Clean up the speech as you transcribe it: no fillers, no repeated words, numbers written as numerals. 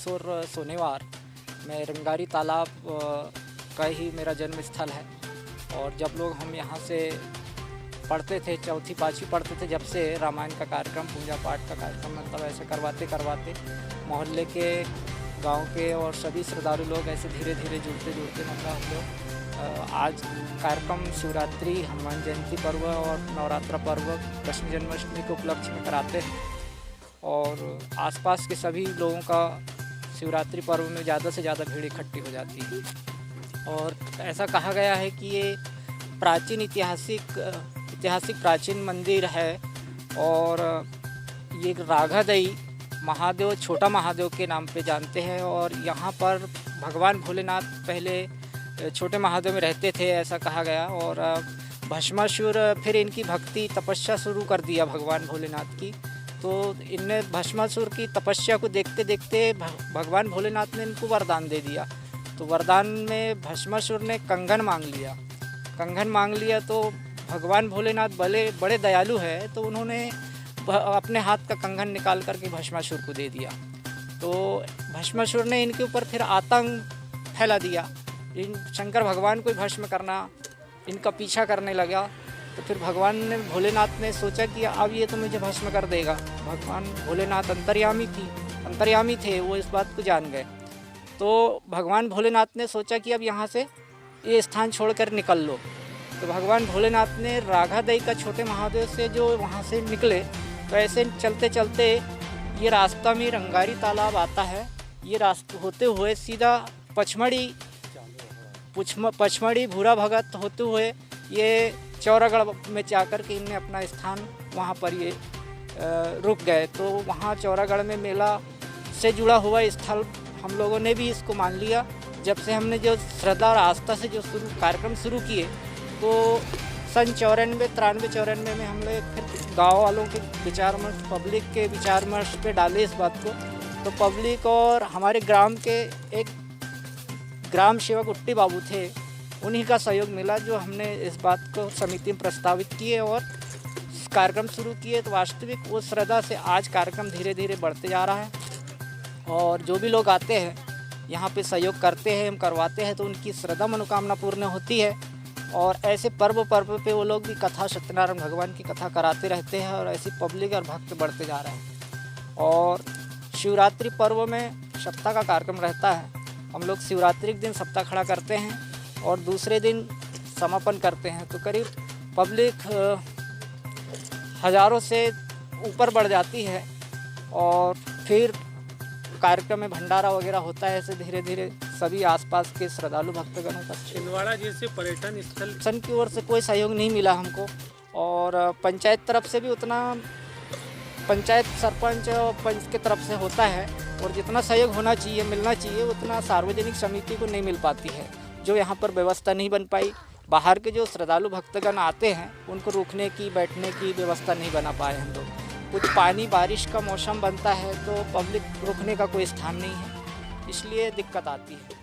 किशोर सोनेवार। मैं रंगारी तालाब का ही मेरा जन्म स्थल है। और जब लोग हम यहाँ से पढ़ते थे, चौथी पाँचवीं पढ़ते थे, जब से रामायण का कार्यक्रम, पूजा पाठ का कार्यक्रम मतलब ऐसे करवाते करवाते मोहल्ले के, गांव के और सभी श्रद्धालु लोग ऐसे धीरे धीरे जुड़ते मतलब हम लोग आज कार्यक्रम शिवरात्रि, हनुमान जयंती पर्व और नवरात्र पर्व, कृष्ण जन्माष्टमी के उपलक्ष्य में कराते हैं। और आसपास के सभी लोगों का शिवरात्रि पर्व में ज़्यादा से ज़्यादा भीड़ इकट्ठी हो जाती है। और ऐसा कहा गया है कि ये प्राचीन ऐतिहासिक प्राचीन मंदिर है। और ये राघादई महादेव, छोटा महादेव के नाम पे जानते हैं। और यहाँ पर भगवान भोलेनाथ पहले छोटे महादेव में रहते थे, ऐसा कहा गया। और भस्मासुर फिर इनकी भक्ति तपस्या शुरू कर दिया भगवान भोलेनाथ की। तो इनने भस्मासुर की तपस्या को देखते देखते भगवान भोलेनाथ ने इनको वरदान दे दिया। तो वरदान में भस्मासुर ने कंगन मांग लिया। तो भगवान भोलेनाथ बड़े दयालु है, तो उन्होंने अपने हाथ का कंगन निकाल करके भस्मासुर को दे दिया। तो भस्मासुर ने इनके ऊपर फिर आतंक फैला दिया। इन शंकर भगवान को भस्म करना, इनका पीछा करने लगा। तो फिर भोलेनाथ ने सोचा कि अब ये तो मुझे भस्म कर देगा। भगवान भोलेनाथ अंतर्यामी थे, वो इस बात को जान गए। तो भगवान भोलेनाथ ने सोचा कि अब यहाँ से ये स्थान छोड़कर निकल लो। तो भगवान भोलेनाथ ने राघादई का छोटे महादेव से जो वहाँ से निकले, तो ऐसे चलते चलते ये रास्ता में रंगारी तालाब आता है। ये रास्ता होते हुए सीधा पचमढ़ी भूरा भगत होते हुए ये चौरागढ़ में जाकर के इनने अपना स्थान वहाँ पर ये रुक गए। तो वहाँ चौरागढ़ में मेला से जुड़ा हुआ स्थल हम लोगों ने भी इसको मान लिया। जब से हमने जो श्रद्धा और आस्था से जो कार्यक्रम शुरू किए, तो सन 94-93 में हम लोग फिर गाँव वालों के विचारमर्श, पब्लिक के विचारमर्श पे डाले इस बात को। तो पब्लिक और हमारे ग्राम के एक ग्राम सेवक उट्टी बाबू थे, उन्हीं का सहयोग मिला, जो हमने इस बात को समिति में प्रस्तावित किए और कार्यक्रम शुरू किए। तो वास्तविक उस श्रद्धा से आज कार्यक्रम धीरे धीरे बढ़ते जा रहा है। और जो भी लोग आते हैं यहाँ पे सहयोग करते हैं, हम करवाते हैं, तो उनकी श्रद्धा मनोकामना पूर्ण होती है। और ऐसे पर्व पे वो लोग भी कथा, सत्यनारायण भगवान की कथा कराते रहते हैं। और ऐसी पब्लिक और भक्त बढ़ते जा रहे हैं। और शिवरात्रि पर्व में सप्ताह का कार्यक्रम रहता है। हम लोग शिवरात्रि के दिन सप्ताह खड़ा करते हैं और दूसरे दिन समापन करते हैं। तो करीब पब्लिक हज़ारों से ऊपर बढ़ जाती है। और फिर कार्यक्रम में भंडारा वगैरह होता है। ऐसे धीरे धीरे सभी आसपास के श्रद्धालु भक्तगणों का, छिंदवाड़ा जैसे पर्यटन स्थल सन की ओर से कोई सहयोग नहीं मिला हमको। और पंचायत तरफ से भी उतना, पंचायत सरपंच और पंच के तरफ से होता है। और जितना सहयोग होना चाहिए, मिलना चाहिए, उतना सार्वजनिक समिति को नहीं मिल पाती है। जो यहाँ पर व्यवस्था नहीं बन पाई, बाहर के जो श्रद्धालु भक्तगण आते हैं उनको रुकने की, बैठने की व्यवस्था नहीं बना पाए हम लोग। कुछ पानी, बारिश का मौसम बनता है तो पब्लिक रुकने का कोई स्थान नहीं है, इसलिए दिक्कत आती है।